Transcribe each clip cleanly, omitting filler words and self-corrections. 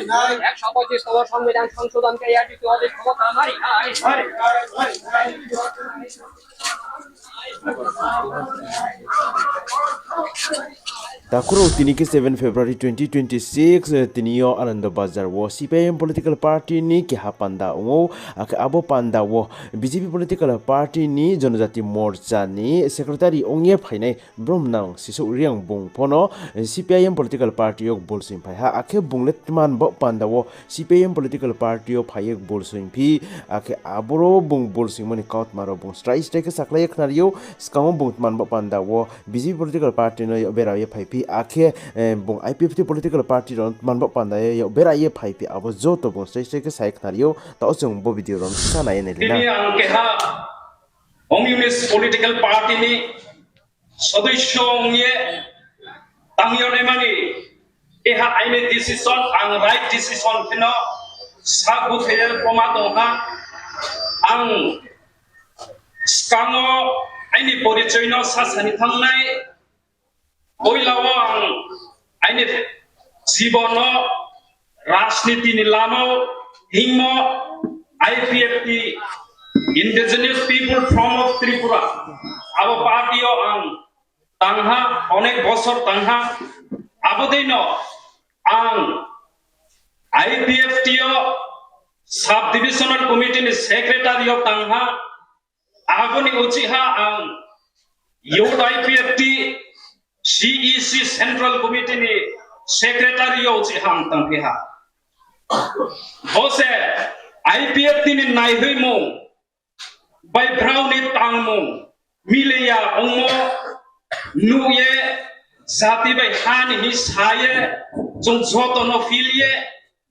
125তম সংবিধান সংশোধনকে এয়ারটিতে অধিক ক্ষমতা নারী নাই। Takuro tiniki 7 February 2026 tinio Ananda Bazar wo CPIM political party ni keha panda wo abo panda wo BJP political party ni Janajati Morcha ni secretary ongye phainai Bromnang siso riang bung phono CPIM political party yok bolsim phai ha akhe bunglet man bo panda wo CPIM political party yo phayek bolsim phi akhe aboro bung bolsim mani kaut maro bung strike saklai khnario skam bung man bo panda wo BJP political party no bera ye phai akhe bong IPFT political party ron manba panda yo bera ye phai pi abo jo to bong sei ke sai khnario ta osung bo video ron sana ye ne তিনি আঙ্কে হা communist political party নি সদস্য অঙ্গে তামিয়নে মানি এহা আইনে decision আং right decision কেন সাগু tell প্রমা দহা আং স্কাঙ্গ আইনি পরিচয় ন সাসানি থাংনাই ওইলাও আং আইনে জীবন রাজনীতি নিলামও হিংম IPFT indigenous people from of Tripura our party ang tangha onek bosor tangha abodeino ang IPFT sub divisional committee ni secretary of tangha agoni uchiha ang youth IPFT CEC central committee ni secretary uchiha ang tangha bose IPFT ni naihui mo by brown ni tang mo mileya ongmo nuye zati by han hi saye jong joto no filie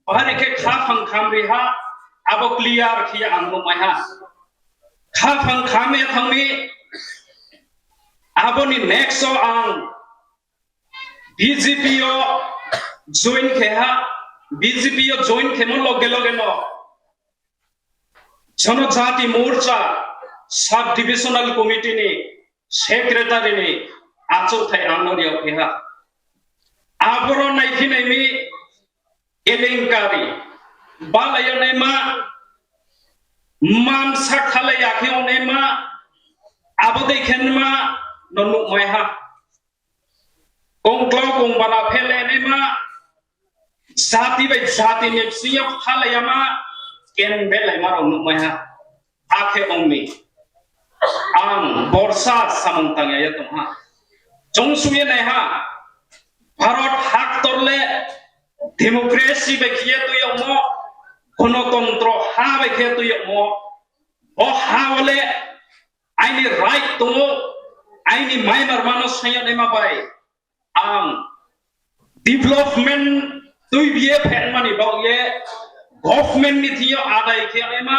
bahane ke kha phang kham ri ha abo clear khia ang mo mai ha kha phang khame thangmi abo ni next so ang BJP yo join ke ha BJP yo join ke mo loge no जनजाति मोर्चा sub divisional committee ने secretary ने आचो Thai आंगरिया फेहा आबरो नाइखि नाइमि एलेंकारी बालाया Naima मानसा खालायाखि ओनेमा आबो देखेनमा ननु मायहा कंक्लाव कंबाना फेले नाइमा जाति bye जाति ने Siya खालायामा ken belai maro numaya akhe ongmi ang borsa samantang ya tumha jongsuye nai ha bharat hak torle democracy be khie tu yomo গণতন্ত্র ha be khie tu yomo o ha wale aini right to aini minor manos sayo nei ma bai ang development tui bie phen mani bau ye government ni thiyo adai ke ema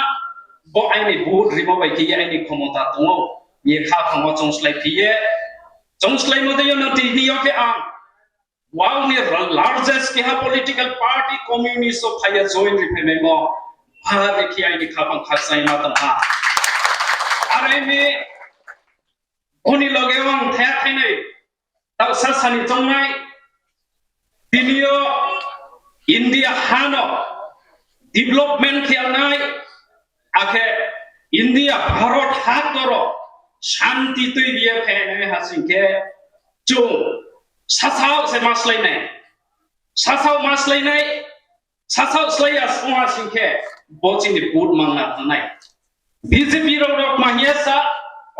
bo aini board rimo bai ke aini khomota tongo ye kha khamo chongslai phiye chongslai mo de yo na ti ni yo ke ang wow ni largest ke ha political party communist of phaya join ri pheme mo ha de ke aini kha phang khasai ma tam ha are me oni loge wang tha thainai tau sasani chongnai tinio India hano development khianai akhe India bharat hakoro shanti tui bie phene hasingke chu sasau se maslai nai sasau slaya swa singke boching ni put mangna nai BJP ro mahiasa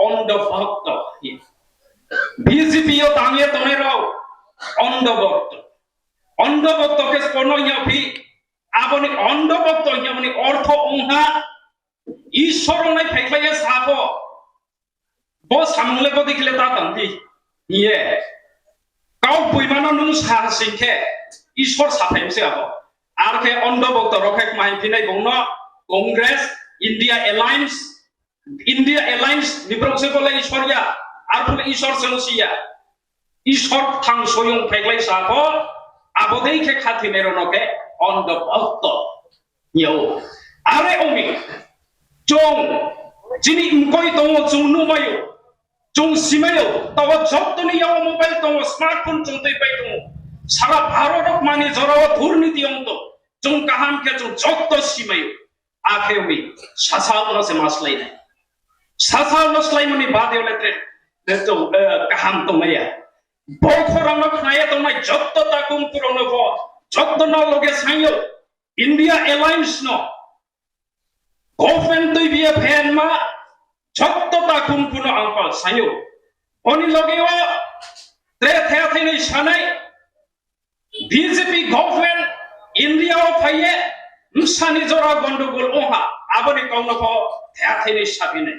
on the bhakta BJP yo tange tone ro on the bhakta ke spono ya bhi aboni ondo bhakta yamani ortho ongha ishor nai phaiklaya sabo bo samle ko dikhle ta tanti ye kau puimano nung sa singke ishor saphai se abo arke ondo bhakta rokhek mai pinai bongno congress india alliance nibrokse bola ishorya arpule ishor selusia ishor thang soyong phaiklai sabo abodei ke khathi mero noke on the bhakta yo are omi chong jini mkoi tongo chung nu mayo chung simayo tawa jobtoni yo mobile tongo smartphone chung tei pai tongo sara bharot mani jora dhurniti ongto jong kaham ke jong jotto simayo akhe umi sasal no se maslai nai sasal no slai mani bade ole tre to kaham to maya bokhorang no khnaya to mai jotto ta kum purong no bo jotto no loge sayo India Alliance no government to be a fan ma jotto ta kum puno angpal sayo oni loge wa tre the nei sanai BJP government India of haye msani jora gondogol oha aboni kauna ko the nei sabine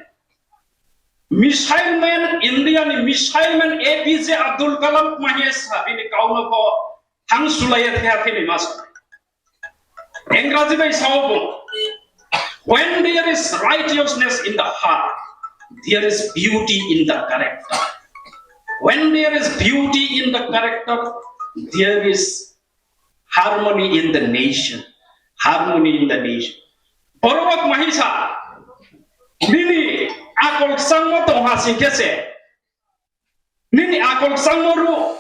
missile man India ni missile man APJ Abdul Kalam mahe sabine kauna ko hang sulaya the nei mas engraji bai sawbo when there is righteousness in the heart there is beauty in the character when there is beauty in the character there is harmony in the nation Borowak mahisa nini akol sangmo to hasin kese nini akol sangmoru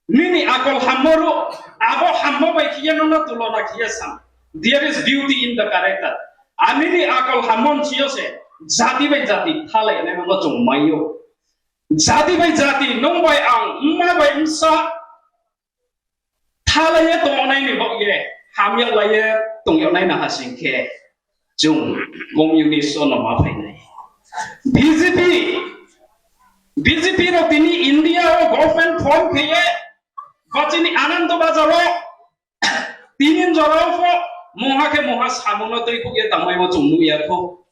nini akol hamoru abo hammo bai kiyano na tulona kiyasam there is beauty in the character anini akol hamon chiyose jati bai jati thale ne mo chungmayo jati bai jati nong bai ang ma bai msa thalaye to onai ni bok ye hamya laye tong yo nai na hasin ke jung communist no ma phai nai BJP ro tini India o government form khiye bachini anand bazaro tinin jorao fo moha ke moha samono tei ko ye tamai mo chungnu ya ko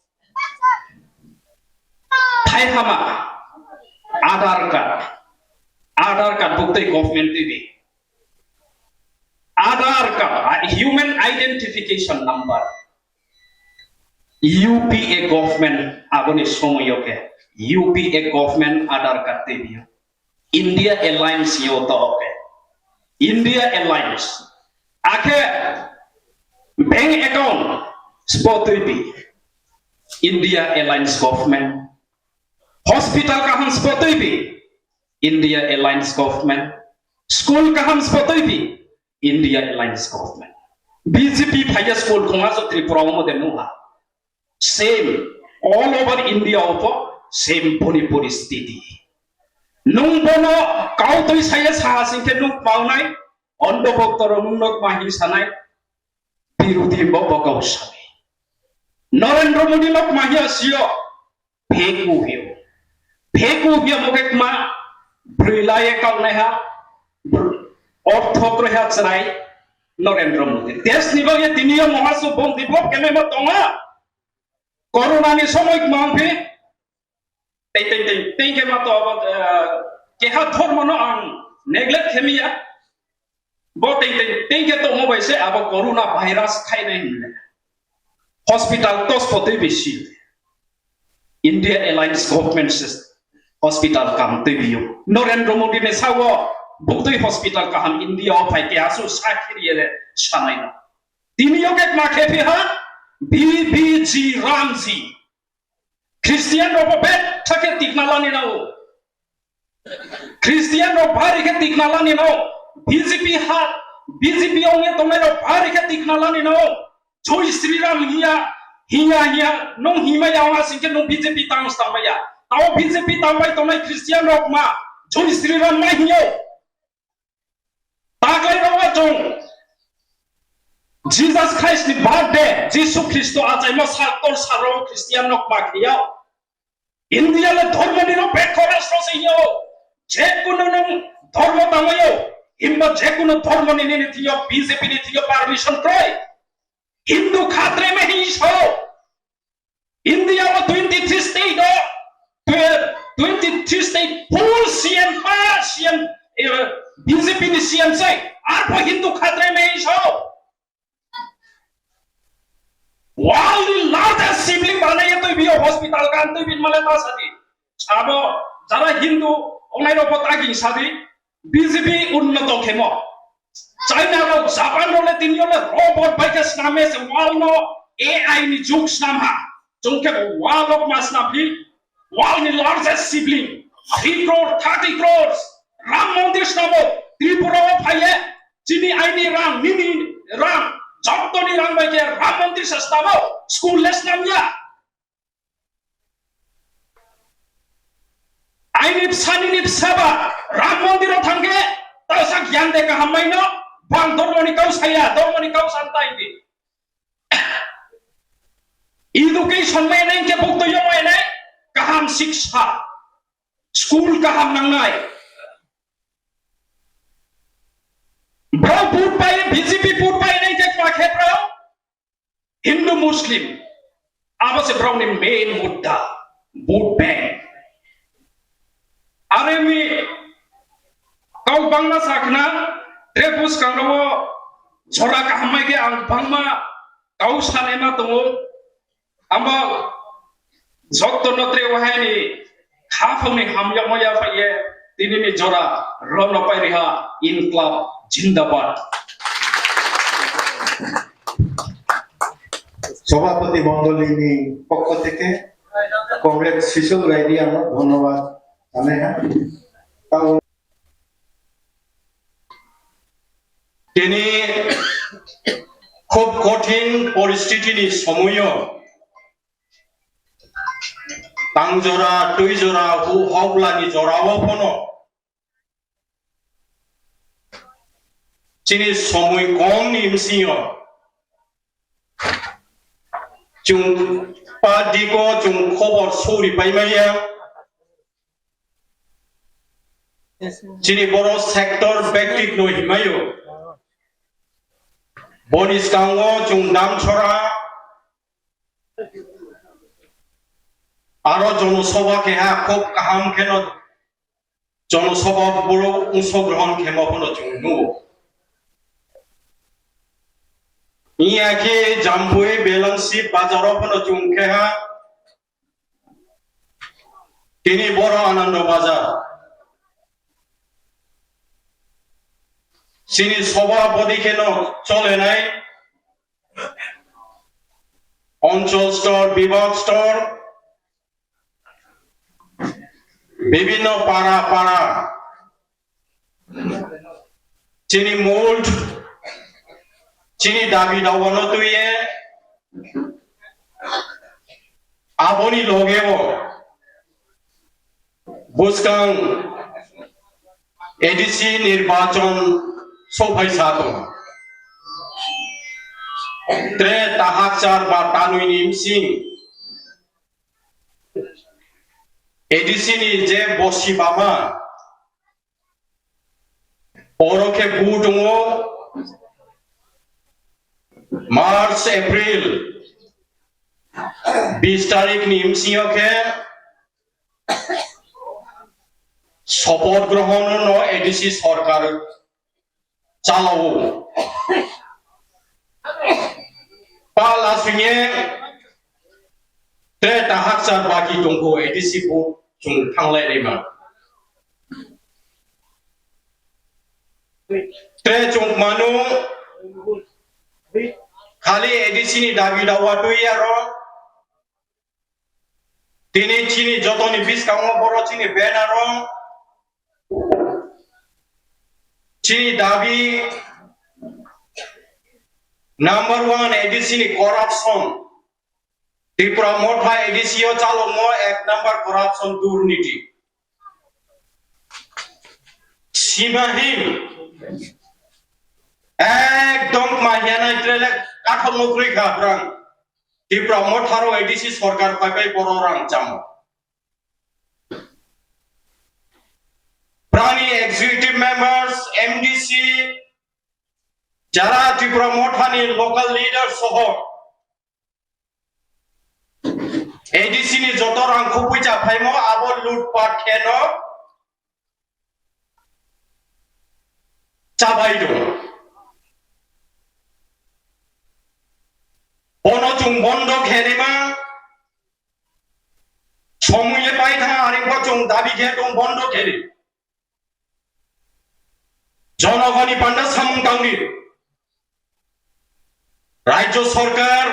thai hama Aadhaar card buktai government tv Aadhaar card human identification number UPA government aboni somoyoke UPA government Aadhaar card tv India Alliance yo to okay India Alliance akhe bank account spotibi India Alliance government hospital kaham spotibi India Alliance government school kaham spotibi India Alliance government BJP phaya school khonga so Tripura mo de nuha same all over India opo same puri stiti nung bono kau toi saya sahasing ke nung paunai ondo boktoro nunok mahi sanai birudi bobo kau sabi Narendra Modi lok mahi asio phegu hiyo mokek ma brilaya kau neha orthokro ha chrai Narendra Modi desh nibo ye diniya mohasu bom dibok keme mo tonga corona ni somoik mangphe tei ke ma to ke ha thormo no ang neglect khemiya bo tei ke to mo bai se abo corona virus khai nai hospital tos potei beshi India Alliance government system hospital kam tebio Narendra Modi ne sawo buktai hospital kaham India of hai ke asu sakhiriye sanai na tiniyo ke ma khefi ha BBG Ramji Christian ro bet thake tiknalani nao Christian ro bhari ke tiknalani nao BJP onge tomero bhari ke tiknalani nao Joy Sri Ram hiya nong hima yawa singke nong BJP tangos tamaya tao BJP tamai tomai Christian ro ma Joy Sri Ram ma hiyo takai ro jong Jesus Christ ni birthday Jesus Christo ajai mo saktor saro Christian nok bakriya India le dharma ni no bekhora sosiyo je kuno nong dharma tamayo himba je kuno dharma ni thiyo BJP ni thiyo permission koi Hindu khatre mein hi so India wa 23 state 23 state full CM BJP ni CM sai arpo Hindu khatre mein hi so World largest sibling banaya to bio hospital kan to bin malata sadi abo jara Hindu onai ro potagi sadi BJP unnoto khemo China ro Japan ro le tinyo le robot bikes name se wall no AI ni jokes nam ha jongke wall of mas na bhi wall ni largest sibling 3 crore 30 crores Ram Mandir namo Tripura of haye chini aini ram mini ram job ni rang bai ke ram mantri sastamo school les namya aini psani ni psaba ram mandiro thangge ta sa gyan de ka hamai no bang dormoni kau saya dormoni kau santai di education mai nai ke buk to yo mai nai kaham shiksha school kaham nangnai bro put pai BJP put pai nai ke kwa khetra Hindu Muslim abase bro ni main mudda vote bank are mi kau bangna sakna trebus kangro chora ka hamai ke ang bangma kau sanema tongo amba jokto notre wahani khafoni hamya moya paye tinini jora ron pai riha inkilab जिंदाबाद সভাপতি মণ্ডলী পক্ষ থেকে comrade শিশুল রায়দি আমার ধন্যবাদ জানাই তিনি খুব কঠিন পরিস্থিতির সময়ও তাংজোরা টুইজোরা হু হাওলানি জোরাও ফনো চিনি সময় কম নিমসিও চুং পাদিগো চুং খবর সরি পাইমাইয়া চিনি বড় সেক্টর ব্যক্তি নহিমায়ো বনিসকাঙ্গো চুং নামছড়া আরো জনসভা কেহা খুব কাহাম কেন জনসভা বড় অংশগ্রহণ ক্ষমা চুং নু Iake Jambue Belansi Bazaropono Jungkeha Kini Boro Anando Bazar Sini Soba Bodikeno Cholenai Onchol Store, Bibok Store Bibino Para Para Sini Mold Chini dabi dawano tuye aboni logebo buskang ADC নির্বাচন সফাই সাতো tre tahakchar ba tanui nimsing ADC ni je bosi bama oroke budungo मार्च अप्रैल 20 तारीख निमसियों के शपथ ग्रहण no ADC सरकार चालाओ पाला सुnye ते tahakchar bagi tungko ADC को chung thanglai rema te chung manu खाली एडीसी नि दाबी दावा तुयारो तिनी चिनी जतनी बिस्कांगो बरो चिनी बेनारो चिनी दाबी नंबर 1 एडीसी नि करप्शन त्रिपुरा मोठा एडीसी ओ चालो मो एक नंबर करप्शन दुर्नीति सीमाहीन একদম মাহিয়ানা ইত্রেলে কাঠামোগ্রী ঘাটরাং ত্রিপুরা মোঠারো এডিসি সরকার পাইপাই বড় রাং চাম প্রাণী এক্সিকিউটিভ মেম্বার্স এমডিসি যারা ত্রিপুরা মোঠানি লোকাল লিডার সহ এডিসি নি যত রাং খুপুইচা ফাইমো আবল লুটপাট খেন চাবাই দো বনচুং বন্ধ খেরিমা সময়ে পাই থাকা আরেক বচুং দাবি খেটুং বন্ধ খেরি জনগণই পান্ডা সামুংকাংনি রাজ্য সরকার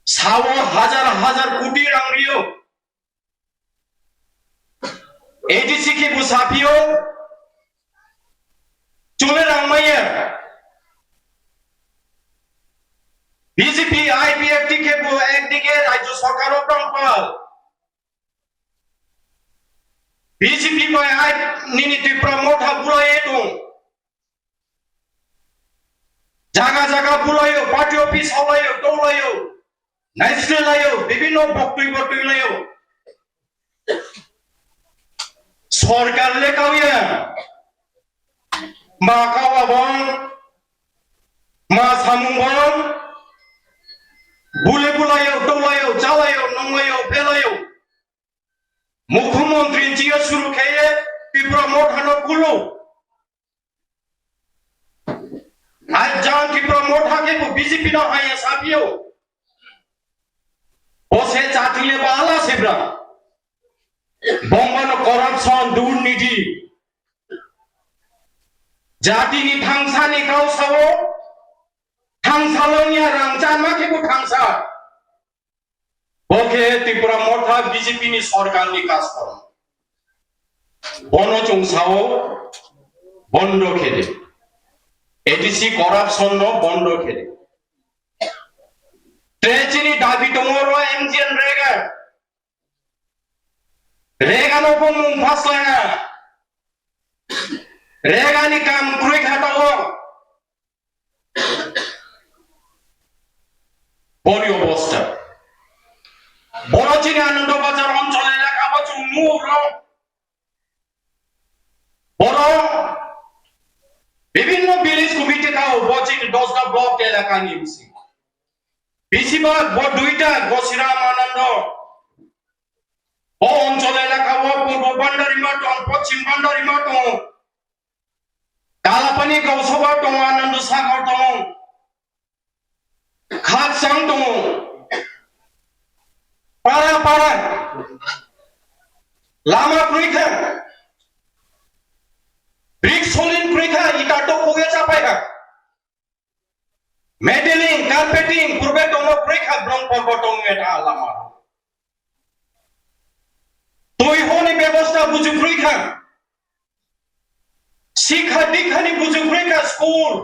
সাও হাজার হাজার কোটি রাংরিও এডিসি কে বুসাফিও চলে রাংমাইয়া একদিকে রাজ্য সরকারও প্রাণপাল বিজেপি কয় আই নিনি ত্রিপুরা মোটা বুলাইয়ে দं জায়গা জায়গা বুলাইयो পার্টি অফিস হলাইयो দৌলাইयो নাইসলেলাইयो বিভিন্ন বক্তব্য তুইলাইयो সরকার লেখাউয়া মা কাওয়াবং মা সামুবং বুলে বুলাইयो দৌলাইयो চালাইयो নংলাইयो ফেলাইयो মুখ্যমন্ত্রী জিও শুরু খেয়ে ত্রিপুরা মোঠানো গুলো आज जहां ত্রিপুরা মোঠাকে বিজেপি না হয় সাবিও বসে চাটিলে বালা সেব্রা বঙ্গন করাপশন দুর্নীতি জাতিনি থাংসানি কাউসাও থাংসালनिया रांचामाखेबो थांसा ओके ত্রিপুরা মোঠা বিজেপি নি সরকারনি কাজ করে বনচংসাও বন্ধ খেলে এডিসি করাপশন বন্ধ খেলে ট্রেচিনি দাবি দङरो एमजिएन रेगा नो मुं फासलाङा रेगानि काम क्रुइ खाटाओ বড় অবস্থা বড়চিনি আনন্দ বাজার অঞ্চলে এলাকা বছর মুগ্র বড় বিভিন্ন ভিলেজ কমিটি কাও বচিনি 10টা ব্লক এলাকা নিমছি বেশিরভাগ দুইটা গসিরাম আনন্দ ও অঞ্চল এলাকা ও পূর্ব বান্ডারি মাটন পশ্চিম বান্ডারি মাটন কালাপানি গৌসভা দङ আনন্দ সাগর দङ খাকসাং দङ পাড়া পাড়া লামা প্রীক্ষা ব্রিক্সলিন প্রীক্ষা ইটা তো কোগে চাপাইখা মেডেলিং কার্পেটিং পূর্বে দङ প্রীক্ষা ব্রহ্মপর্ব দङ এটা লামা তুই হনি ব্যবস্থা বুঝু প্রীক্ষা শিক্ষা দীক্ষানি বুঝু প্রীক্ষা স্কুল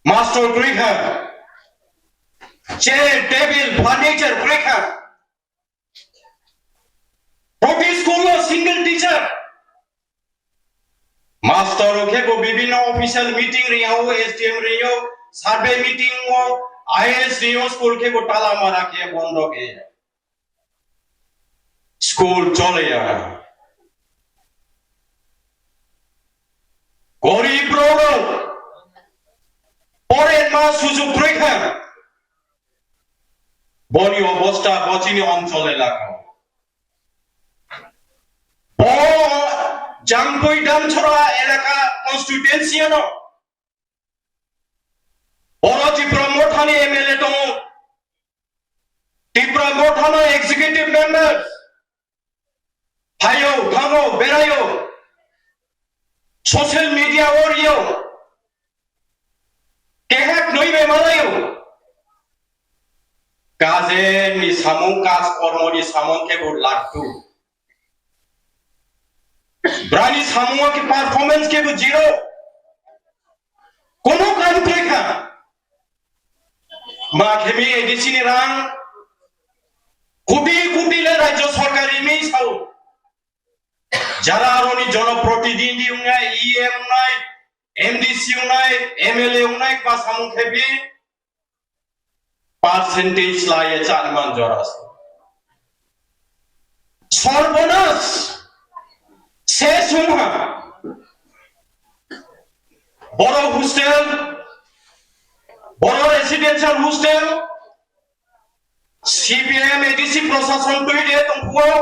मास्टर प्रীক্ষা চেয়ার টেবিল ফার্নিচার প্রীক্ষা প্রতি school single teacher master okay বিভিন্ন অফিসিয়াল মিটিং রিয়াও এসডিএম রিয়াও সার্ভে মিটিং ও আইএস রিয়াও স্কুল কে তালা মারা কে বন্ধ কে স্কুল চলে গরিব রোগ পরের মা সুযোগ প্রীক্ষা বড় অবস্থা বচিনি অঞ্চল এলাকা জামপুই ডামছড়া এলাকা কনস্টিটিউয়েন্সি বড় ত্রিপুরা মোঠানি এমএলএ দङ ত্রিপুরা মোঠানো এক্সিকিউটিভ মেম্বার ভাইও থাঙো বেড়াইও সোশ্যাল মিডিয়া ওরিও কেহাক নইবে মালাইও কাজে নি সামং কাজ কর্মনি সামং কে বড় লাট্টু ব্রানি সামং কি পারফরম্যান্স কে জিরো কোন কাম প্রেখা মা খেমি এডিসিনি রাং কোটি কোটি লে রাজ্য সরকার ইমেই সাও যারা আরনি জনপ্রতিনিধি উনাই ইএম নাই এমডিসি উনাই এমএলএ উনাই বা সামং খেবি পার্সেন্টেজ লাইয়ে চারমান জরাস সর্বনাশ শেষ হুমা বড় হোস্টেল বড় রেসিডেন্সিয়াল হোস্টেল সিপিএম এডিসি প্রশাসন তৈরি তঙ্কুয়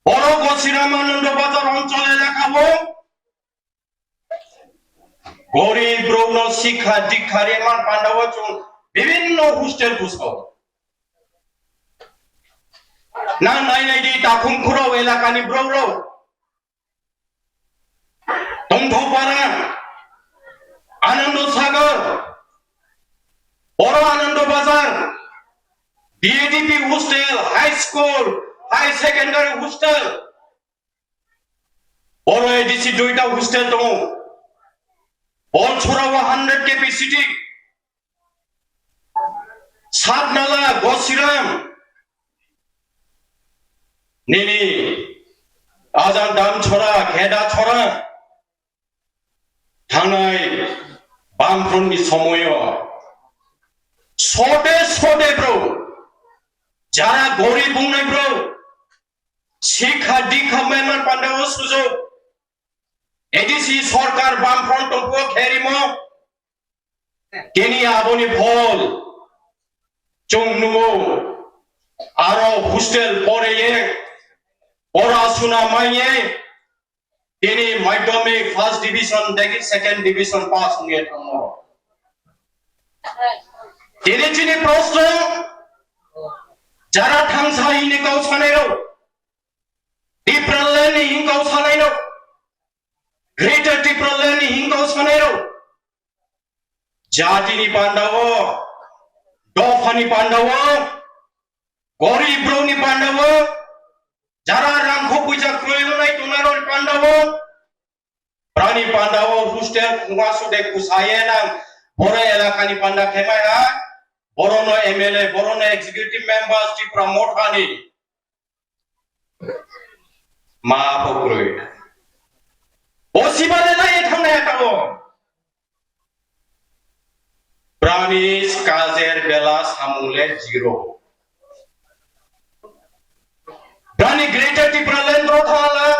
বড় গসিরাম আনন্দ বাজার অঞ্চল এলাকা গরিব রৌন শিক্ষা দীক্ষা রেমান পান্ডব বিভিন্ন হোস্টেল বুঝাও না নাই নাই দি তাকুম খুরাও এলাকানি ব্রৌরো তংধপাড়া আনন্দ সাগর বড় Ananda Bazar BADP hostel high school high secondary hostel বড় এডিসি দুইটা হোস্টেল দङ বল ছড়াও 100 capacity Satnala Gosiram Nini Azan Dam Chora Kheda Chora Thangnai Bamfront ni Somoyo Sote bro Jara Gori Bungnai bro Shikha Dikha Menman Pandawo Sujo ADC Sorkar Bamfront Topo Kherimo Kini Aboni Bhol Chungnuo Aro Hostel Poreye Ora Suna Maye Kini Madhyamik First Division Deki Second Division Pass Nge Thamo Kini Chini Prosto Jara Thangsa Ini Kau Sanero Deeper Learning in Kau Sanero Greater Deeper Learning in Kau Sanero Jatini Pandawo Dofani Pandawo Gori Browni Pandawo Jara Rangko Puja Kruilunai Tunaron Pandawo Prani Pandawo Hostel Kungasu de Kusayenang Bore Elakani Panda Kemaya Borono MLA Borono Executive Members to promote Hani Ma Pokrui Osibale na ethane etabo Pranis Kazer Bela Samule 0 Prani Greater Tipralendro Thala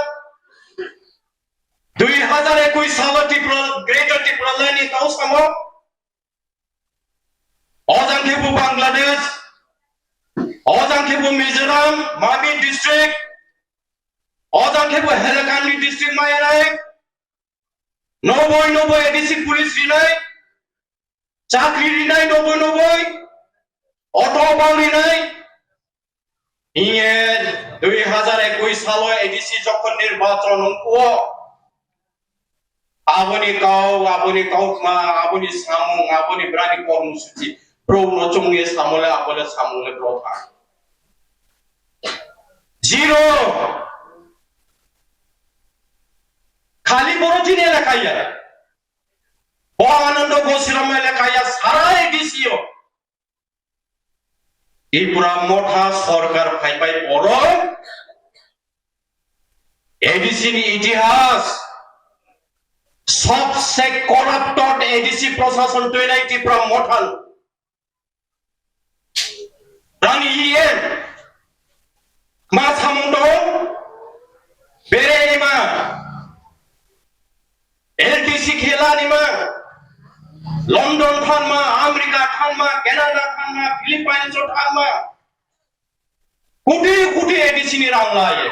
2021 সালটি Greater Tipraleni Kausamo Ozangkebu Bangladesh Ozangkebu Mizoram Mami District Ozangkebu Harakandi District Mayanai Noboy ADC Police Rinai Chakri Rinai Noboy Otobal Rinai Iye 2021 সালে ADC যখন নির্বাচন হলো Aboni Kaukma Aboni Samung Aboni Brani Kормসূচি Prono Chungye Samole Abole Samole Protha 0 Khali Borojin এলাকায় Bohanando Gosiram এলাকায় সারা এডিসিও এই পুরা মোটা সরকার ফাইপাই বড় এডিসি ইতিহাস সবচেয়ে করাপ্টেড এডিসি প্রশাসন তৈরি পুরা মোটাল রানি ইয়ে মা সামুন্দ বেরে নিমা এলটিসি খেলা Nima London থানমা America থানমা Canada থানমা Philippines থানমা কোটি এডিসি নি রাংলায়ে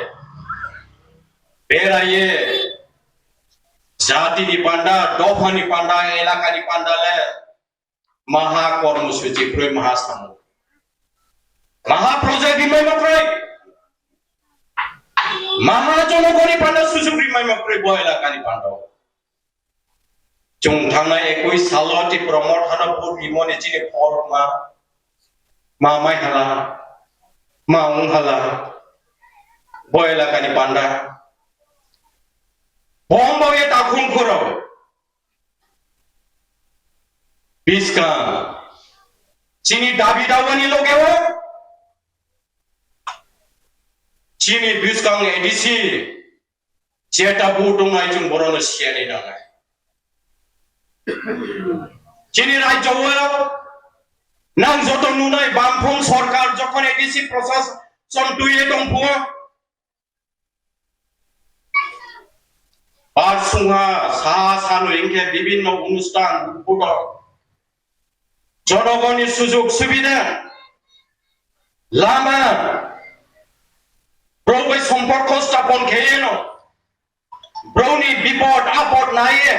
বেরায়ে জাতি ni panda dofa ni panda elaka ni panda le maha কর্মসূচি প্রয় মহাসামু maha project rimai maproi maha jonogoni panda সুযোগ rimai maproi bo elaka ni panda chung thangnai 21 saloti promote hana pur rimoni chini phol ma mai hala ma ung hala bo elaka ni panda Bombaye takun koro Biska Chini dabi dawani logewo Chini biskang edisi Cheta butung aichung borono siani nangai Chini rajyawo Nang joto nunai Bamfront sorkar jokhon edisi proshashan tuiye dongpuo আর সুহা সাহাসানো ইনকে বিভিন্ন অনুষ্ঠান উদ্বোধন জনগণের সুযোগ সুবিধা লামা ব্রৌই সম্পর্ক স্থাপন খেয়েন ব্রৌনি বিপদ আপদ নাইয়ে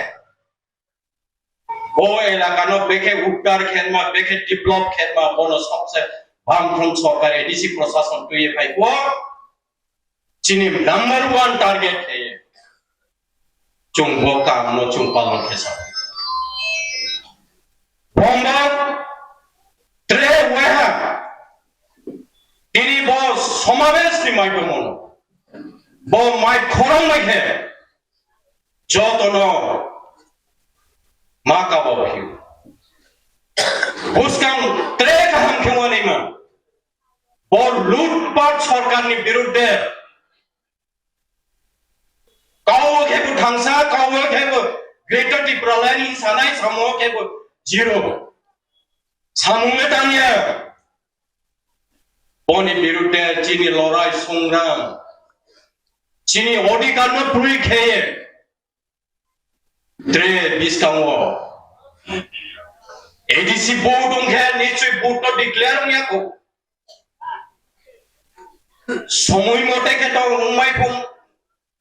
ও এলাকানো বেখে উদ্ধার খেদমা বেখে ডেভেলপ খেদমা বনো সবচেয়ে বামফ্রন্ট সরকার এডিসি প্রশাসন তৈরি পাইব চিনি নাম্বার 1 টার্গেট খেয়ে chung bo kam no chung palon khesa bomba tre weha ini bo somabesh ni mai mon bo mai khorang mai he jotono ma ka bo hi buskang tre ka ham লুটপাট সরকারনি বিরুদ্ধে cow খেবো ঠাংসা cow খেবো greater ত্রিপুরালাইনি সানাই সামো খেবো zero সামুমে দাঁড়িয়ে বনি বিরুদ্ধে চিনি লড়াই সংগ্রাম চিনি অধিকার পুরি খেয়ে ত্রে বিস্কাঙ্গ এডিসি বোর্ড ওংখে নিশ্চয় বোর্ড ডিক্লেয়ার নিয়াকো সময় মতে খেত উংমাই কম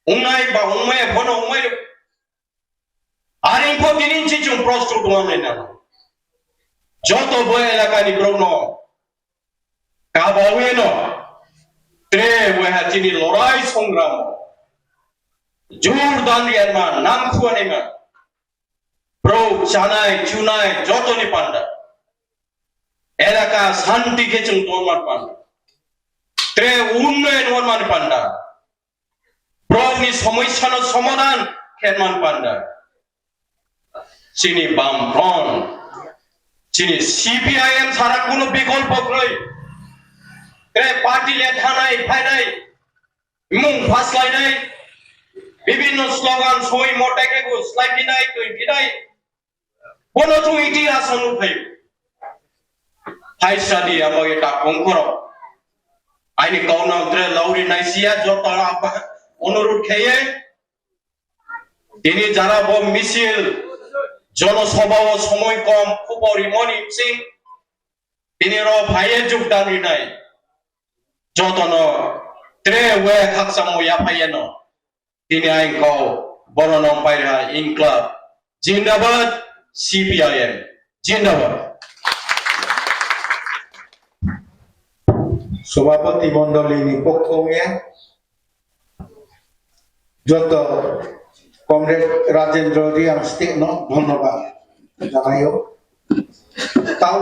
উংনাই বা উংমাই এখন উংমাই আর ইনফো দিন চিচুং প্রস্তুত দোয়ামে না যত বই এলাকানি ব্রগ্ন কাবাওয়ে ন ত্রে ওয়া চিনি লড়াই সংগ্রাম জোর দান্ডিয়ার মা নাম খুয়ানি মা প্রো চানাই চুনাই যতনি পান্ডা এলাকা শান্তি খেচুং তোরমার পান্ডা ত্রে উন্নয়ন ওরমান পান্ডা প্রনি সমস্যার সমাধান খেরমান পান্ডা চিনি বামফ্রন্ট চিনি সিপিআইএম ছাড়া কোনো বিকল্প নয় ত্রে পার্টি লে থানায় ফাইনাই মুং ফাসলাইনাই বিভিন্ন স্লোগান সই মোটেকে গো স্লাইডি নাই তুই নাই কোনো তো ইতিহাস অনুভব হাইসা দি আমো এটা অঙ্কর আইনি কাউনান্ত্রে লাউরি নাইসিয়া যত অনুরোধ খেয়ে তিনি যারা বম মিছিল জনসভা ও সময় কম খুব রিমনি সিং তিনি র ভাইয়ে যোগদান নাই যতন ত্রে ওয়ে খাকসামো ইয়াফাইয়েন তিনি আইন কও বরনম পাইরা ইনক্লাব জিন্দাবাদ সিপিআইএম জিন্দাবাদ সভাপতি মন্ডলীনি পক্ষে যত কমরেড রাজেন্দ্র রিয়াং স্টেট ধন্যবাদ জানাইও তাও